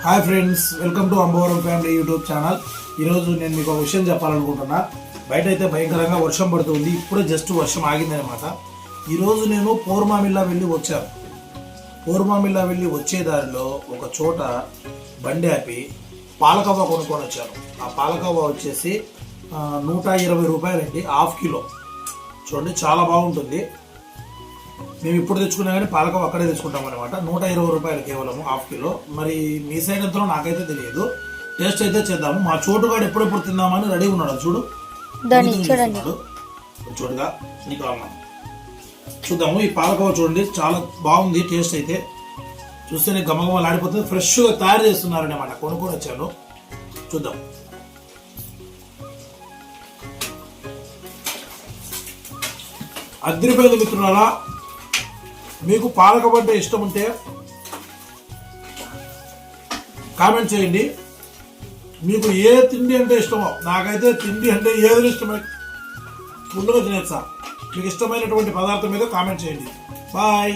Hi friends, welcome to Ambavaram family YouTube channel. ఈరోజు నేను మీకు ఒక విషయం చెప్పాలనుకుంటున్నా. బయట అయితే భయంకరంగా వర్షం పడుతుంది. ఇప్పుడే జస్ట్ వర్షం ఆగిందనమాట. ఈరోజు నేను పోర్మామిల్లా వెళ్ళి వచ్చాను. పోర్మామిల్లా వెళ్ళి వచ్చే దారిలో ఒక చోట బండి ఆపి పాలకవ్వ కొనుక్కొని వచ్చాను. ఆ పాలకవ్వ వచ్చేసి 120 రూపాయలండి, హాఫ్ కిలో. చూడండి, చాలా బాగుంటుంది. మేము ఇప్పుడు తెచ్చుకున్నా కానీ పాలకవ్వ అక్కడే తెచ్చుకుంటాం అనమాట. 120 రూపాయలు కేవలం హాఫ్ కిలో. మరి మీ సైడ్ ఎంతలో నాకైతే తెలియదు. టేస్ట్ అయితే చేద్దాము. మా చోటుగాడు ఎప్పుడెప్పుడు తిందామని రెడీ ఉన్నాడు. చూడు, చూడగా నీకు అన్నా చూద్దాము. ఈ పాలకవ్వ చూడండి, చాలా బాగుంది. టేస్ట్ అయితే చూస్తేనే గమగమలు ఆడిపోతుంది. ఫ్రెష్గా తయారు చేస్తున్నారనమాట. కొనుక్కొని వచ్చాను. చూద్దాం. అద్రిపోయింది మిత్రులారా. మీకు పాలకవ్వ అంటే ఇష్టం ఉంటే కామెంట్ చేయండి. మీకు ఏ తిండి అంటే ఇష్టమో. నాకైతే తిండి అంటే ఏది ఇష్టమో ముందుగా తినేస్తా. మీకు ఇష్టమైనటువంటి పదార్థం మీద కామెంట్ చేయండి. బాయ్.